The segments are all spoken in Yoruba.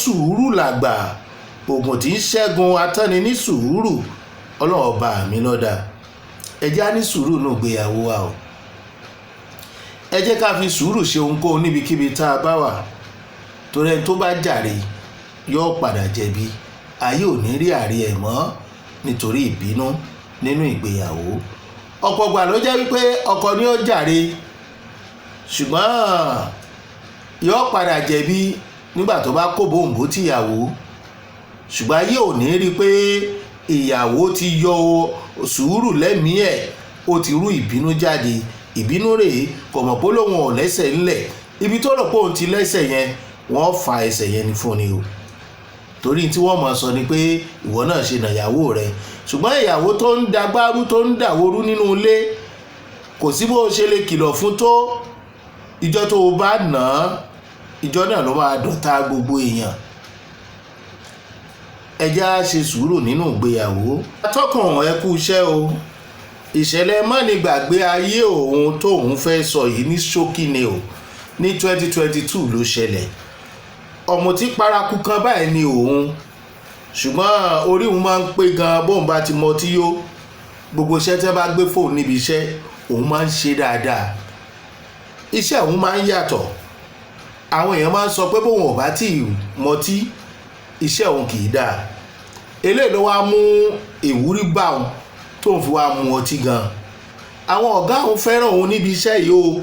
sùúrù làgbà oògùn tí ń ṣẹ́gun atánni ní sùúrù. Ọlọ́run ọba mi lọ́dà ẹ jẹ́ á ní sùúrù nínú ìgbéyàwó wa o. ẹ jẹ́ ká fi sùúrù ṣe ohunkóhun níbikíbi tá a bá wà, torí ẹni tó bá jàre yóò padà jẹ̀bi. ayé ò ní rí àrí ẹ̀ mọ́ nítorí ìbínú nínú ìgbéyàwó. ọ̀pọ̀ gbà ló jẹ́ wípé ọkọ ni ó jàre ṣùgbọ́n yóò padà jẹ̀bi nígbà tó bá kó bòǹbò tìyàwó. ṣùgbọ́n ayé ò ní rí pé ìyàwó ti yọ sùúrù lẹ́mìí ẹ̀, ó ti rú ìbínú jáde. ìbínú rèé kò mọ̀ pé lóun ò lẹ́sẹ̀ ńlẹ̀, ibi tó rò pé òun ti lẹ́sẹ̀ yẹn wọ́n fa ẹsẹ̀ yẹn ní fún ni o. torí tí wọ́n máa sọ ni pé ìwọ náà ṣe nàyàwó rẹ, ṣùgbọ́n ìyàwó tó ń dagbárú tó ń dàwórú nínú ilé kò sí bó ṣe lè kìlọ̀ fún tó. ìjọ tó o bá nà án ìjọ náà ló máa dọ̀tá gbogbo èèyàn. ẹ jẹ́ á ṣe sùúrù nínú ìgbéyàwó. atọ́kùn ẹ kú iṣẹ́ o. ìṣẹ̀lẹ̀ mánigbàgbé ayé òun tóun fẹ́ sọ yìí ní ṣókí ni o. ní 2022 ló ṣẹlẹ̀. ọ̀mùtí paraku kan báyìí ni òun, ṣùgbọ́n orí òun máa ń pé gan bóun bá ti mọtí yó. gbogbo iṣẹ́ tẹ́ bá gbé fóun níbi iṣẹ́ òun máa ń ṣe dáadáa. iṣẹ́ òun máa ń yàtọ̀. àwọn èèyàn máa ń sọ pé bóun ò bá tí ì mọtí iṣẹ́ òun kì í dáa. eléyìí ló wá mú ìwúrí bá òun tóun fi wá mu ọtí gan. àwọn ọ̀gá òun fẹ́ràn òun níbi iṣẹ́ yìí o,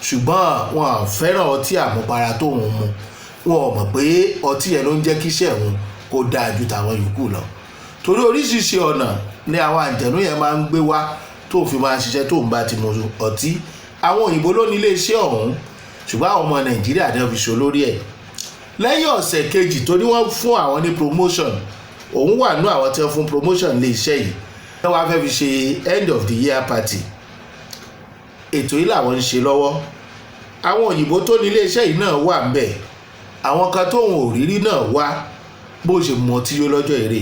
ṣùgbọ́n wọn à fẹ́ràn ọtí àmupara tóun mu. wọn ò mọ̀ pé ọtí yẹn ló ń jẹ́ kí iṣẹ́ òun kó dáa ju tàwọn yòókù lọ. torí oríṣiríṣi ọ̀nà ni àwọn àjẹ̀nú yẹn máa ń gbé wá tóun fi máa ṣiṣẹ́ tóun bá ti mu ọtí. àwọn òyìnbó ló ní iléeṣẹ́ ọ̀hún, ṣùgbọ́n àwọn ọmọ nàìjíríà náà fi ṣe olórí ẹ̀. lẹ́yìn ọ̀sẹ̀ kejì tó ní wọ́n fún àwọn ní promotion, òun wà nú àwọn tí wọ́n fún promotion lé iṣẹ́ yìí. wọ́n wá fẹ́ fi ṣe end of the year party. ètò yìí làwọn ń ṣe lọ́wọ́. àwọn òyìnbó tó ní iléeṣẹ́ yìí náà wà ń bẹ̀. àwọn kan tóun ò rírí náà wá bó ṣe mọ tí yó lọ́jọ́ èrè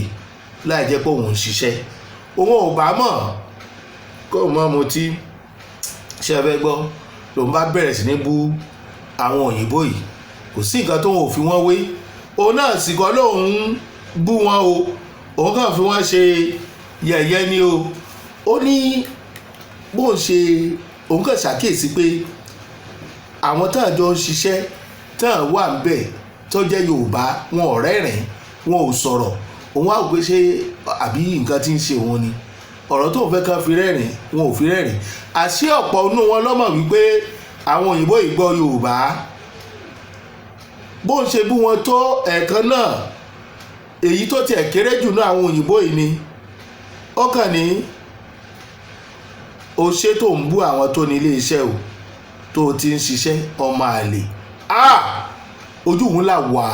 láì jẹ́ pé òun ń ṣiṣẹ́. òun ò bá mọ̀ kó mọ́ mutí ṣe fẹ́ gbọ́ lòun bá bẹ̀rẹ̀ sí ní bú àwọn òyìnbó yìí. kò sí nǹkan tóun ò fi wọ́n wé. òun náà sì kọ́ lóun bú wọn o, òun kàn fi wọ́n ṣe yẹ̀yẹ́ ni o. ó ní bóun ṣe òun kàn ṣàkíyèsí pé àwọn táà jọ ń ṣiṣẹ́ táà wà ń bẹ̀ tó jẹ́ Yorùbá wọn ò rẹ́rìn wọn ò sọ̀rọ̀. òun wá pé ṣé àbí nǹkan tí ń ṣe òun ni ọ̀rọ̀ tó ń fẹ́ ká fi rẹ́rìn wọn ò fi rẹ́rìn. àṣé ọ̀pọ̀ inú wọn lọ́mọ̀ wípé àwọn òyìnbó yìí gbọ́ Yorùbá. bó ń ṣe bú wọn tó ẹ̀ẹ̀kan náà èyí tó tiẹ̀ kéré jù náà àwọn òyìnbó yìí ni ó kàn ní o ṣe tó ń bú àwọn tó ní ilé iṣẹ́ o tó ti ń ṣiṣẹ́ ọmọ àlè. ojú òun là wà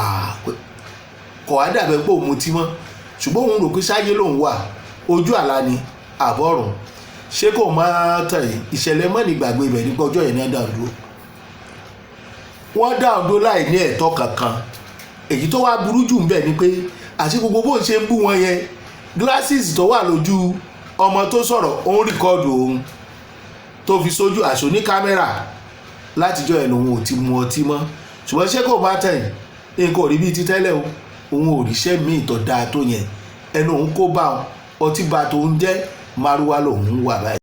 kò wá dàbẹ́ pé òun mutí mọ́, ṣùgbọ́n òun rò pé sáyé lòun wà, ojú àlá ni àbọ̀rùn. ṣé kò máa tàn yìí ìṣẹ̀lẹ̀ mánigbàgbé ibẹ̀ nípa ọjọ́ yẹn náà dàrú. wọ́n dá ọdún láì ní ẹ̀tọ́ kankan. èyí tó wá burú jù ń bẹ̀ ni pé àti gbogbo bó ń ṣe ń bú wọn yẹn glasses tó wà lójú ọmọ tó sọ̀rọ̀ ó ń rìkọ́ọ̀dù òun tó fi sójú àṣọ ní kámẹ́rà látijọ́ ẹ̀ lòun ò ti mu ọtí mọ́. ṣùgbọ́n ṣé kò bá tẹ̀yìn nǹkan ò rí bíi ti tẹ́lẹ̀ o, òun ò ríṣẹ́ míì tó dáa tó yẹn. ẹnu òun kó bá ọtí bá tó ń jẹ́ márúwá lòun wà báyìí.